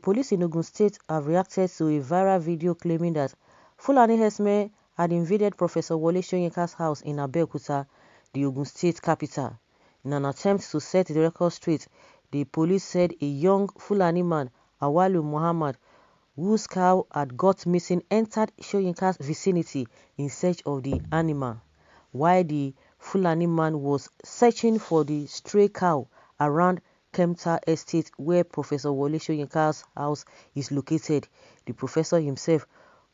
police in Ogun State have reacted to a viral video claiming that Fulani Herdsmen had invaded Professor Wole Soyinka'S house in Abeokuta, the Ogun State capital. In an attempt to set the record straight, the police said a young Fulani man, Awalu Muhammad, whose cow had got missing, entered Soyinka'S vicinity in search of the animal. While the Fulani man was searching for the stray cow around Kemta Estate, where Professor Wole Soyinka'S house is located, the professor himself,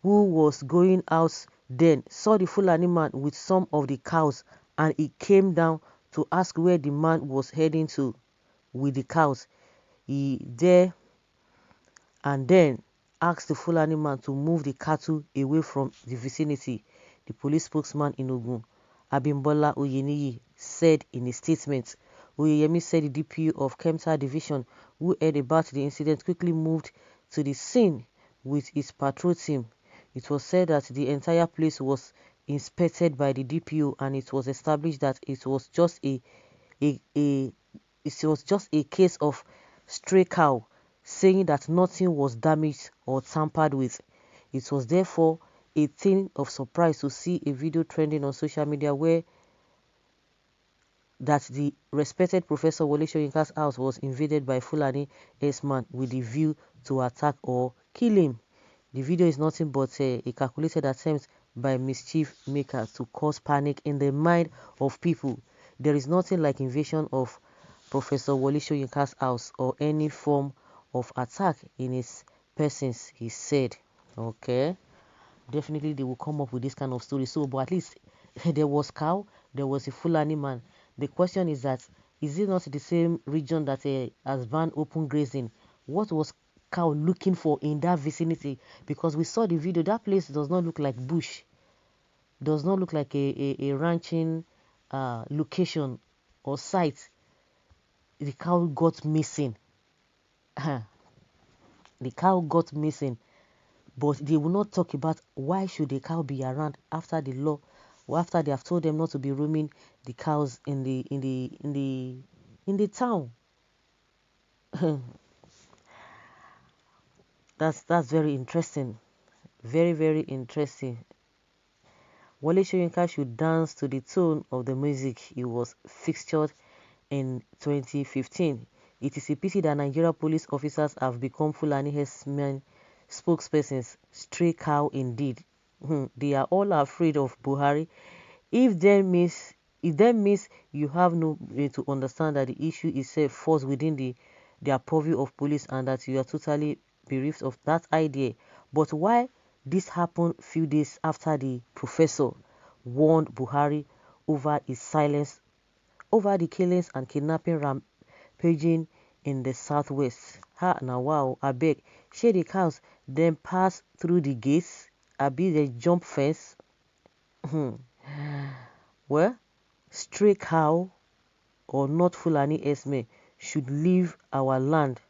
who was going out then, saw the Fulani man with some of the cows, and he came down to ask where the man was heading to with the cows. He there and then asked the Fulani man to move the cattle away from the vicinity. The police spokesman in Ogun, Abimbola Oyeniyi, said in a statement. Oyeyemi said the DPO of Kemta Division, who heard about the incident, quickly moved to the scene with his patrol team. It was said that the entire place was inspected by the DPO, and it was established that it was just a case of stray cow, saying that nothing was damaged or tampered with. It was therefore a thing of surprise to see a video trending on social media where that the respected Professor Wole Soyinka'S house was invaded by Fulani Herdsmen with the view to attack or kill him. The video is nothing but a calculated attempt by mischief makers to cause panic in the mind of people. There is nothing like invasion of Professor Wole Soyinka'S house or any form of attack in his persons, he said. Okay, definitely they will come up with this kind of story. So, but at least there was cow, there was a Fulani man. The question is that, is it not the same region that has banned open grazing? What was cow looking for in that vicinity? Because we saw the video, that place does not look like bush, does not look like a ranching location or site. The cow got missing. The cow got missing, but they will not talk about why should the cow be around after the law, or after they have told them not to be roaming the cows in the town. That's very interesting, very interesting. Wole Soyinka should dance to the tune of the music he was fixtured in 2015. It is a pity that Nigeria police officers have become Fulani Herdsmen spokespersons. Stray cow indeed. They are all afraid of Buhari. If that means you have no way to understand that the issue itself falls within their purview of police, and that you are totally bereft of that idea. But why this happened few days after the professor warned Buhari over his silence over the killings and kidnapping rampaging in the southwest? Now wow, I beg, share the cows then pass through the gates, be the jump fence. Well, stray cow or not, Fulani Herdsmen should leave our land,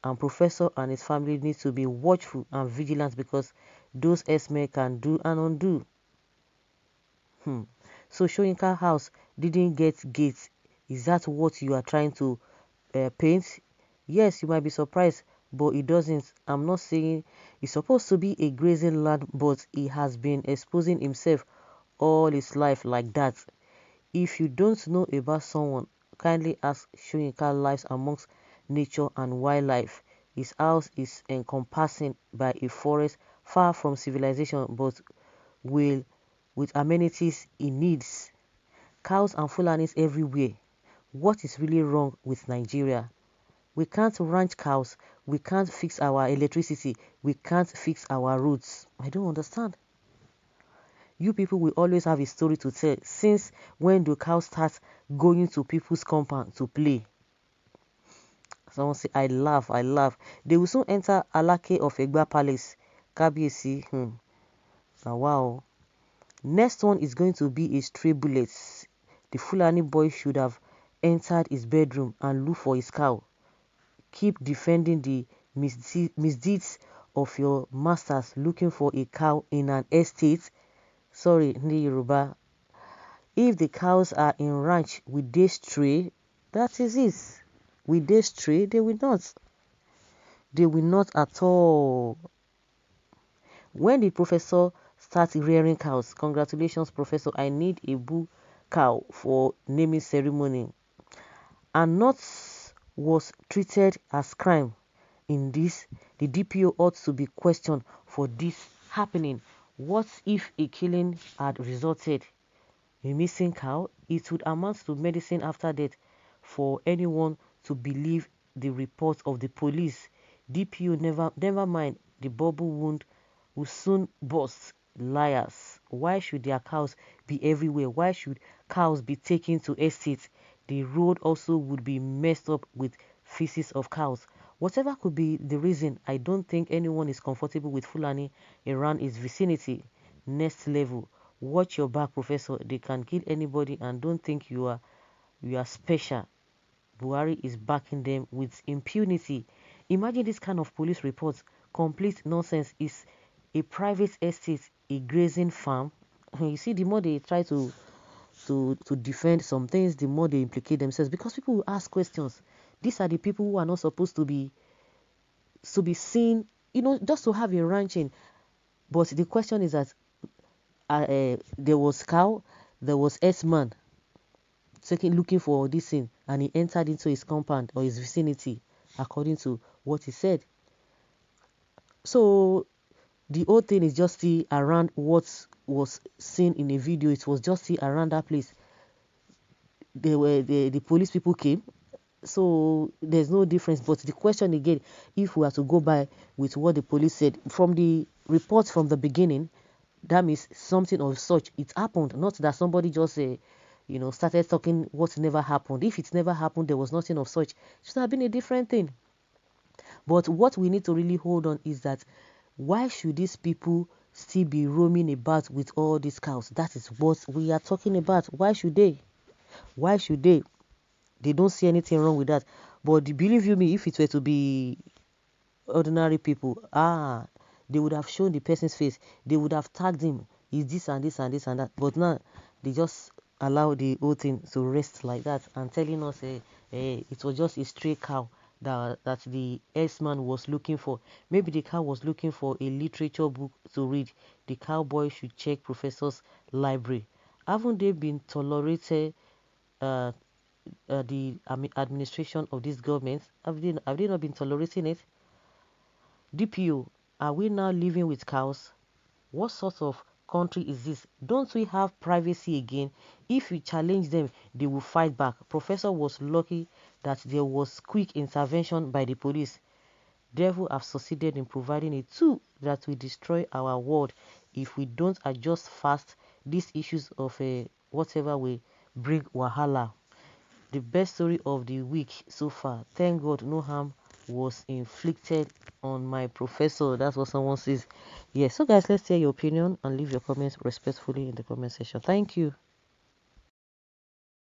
and Professor and his family need to be watchful and vigilant, because those herdsmen can do and undo. So Soyinka house didn't get gates. Is that what you are trying to paint? Yes, you might be surprised, but it doesn't. I'm not saying it's supposed to be a grazing land, but he has been exposing himself all his life like that. If you don't know about someone, kindly ask Soyinka lives amongst nature and wildlife. His house is encompassing by a forest far from civilization, but with amenities he needs. Cows and Fulanis everywhere. What is really wrong with Nigeria? We can't ranch cows, we can't fix our electricity, we can't fix our roads. I don't understand. You people will always have a story to tell. Since when do cows start going to people's compound to play? Someone say, I laugh. They will soon enter Alake of Egba Palace. Kabiyesi. Now, wow. Next one is going to be a stray bullet. The Fulani boy should have entered his bedroom and looked for his cow. Keep defending the misdeeds of your masters, looking for a cow in an estate. Sorry, Ndi Yoruba. If the cows are in ranch, will they stray? That is it. Will they stray? They will not. They will not at all. When the professor starts rearing cows, congratulations, professor, I need a bull cow for naming ceremony. And not was treated as crime in this, the DPO ought to be questioned for this happening. What if a killing had resulted? A missing cow? It would amount to medicine after death for anyone to believe the report of the police. DPO never mind the bubble wound will soon burst. Liars. Why should their cows be everywhere? Why should cows be taken to estates? The road also would be messed up with feces of cows. Whatever could be the reason, I don't think anyone is comfortable with Fulani around his vicinity. Next level. Watch your back, professor. They can kill anybody and don't think you are special. Buhari is backing them with impunity. Imagine this kind of police reports. Complete nonsense. Is a private estate, a grazing farm. You see, the more they try to defend some things, the more they implicate themselves because people will ask questions. These are the people who are not supposed to be seen, just to have a ranching. But the question is that there was cow, there was Herdsman looking for this thing, and he entered into his compound or his vicinity, according to what he said. So the whole thing is just still around what was seen in a video. It was just still around that place. The police people came, so there's no difference. But the question again, if we are to go by with what the police said from the report from the beginning, that means something of such it happened, not that somebody just started talking what never happened. If it never happened, there was nothing of such, it should have been a different thing. But what we need to really hold on is that why should these people still be roaming about with all these cows? That is what we are talking about. Why should they they don't see anything wrong with that. But believe you me, if it were to be ordinary people, they would have shown the person's face. They would have tagged him. Is this and this and this and that. But now they just allow the whole thing to rest like that and telling us it was just a stray cow that the herdsman was looking for. Maybe the cow was looking for a literature book to read. The cowboy should check professor's library. Haven't they been tolerated uh, the administration of this government? Have they not been tolerating it? DPO, are we now living with cows? What sort of country is this? Don't we have privacy again? If we challenge them, they will fight back. Professor was lucky that there was quick intervention by the police. Devil have succeeded in providing a tool that will destroy our world if we don't adjust fast. These issues of whatever will bring wahala. The best story of the week so far. Thank God no harm was inflicted on my professor. That's what someone says. Yeah, so guys, let's hear your opinion and leave your comments respectfully in the comment section. Thank you.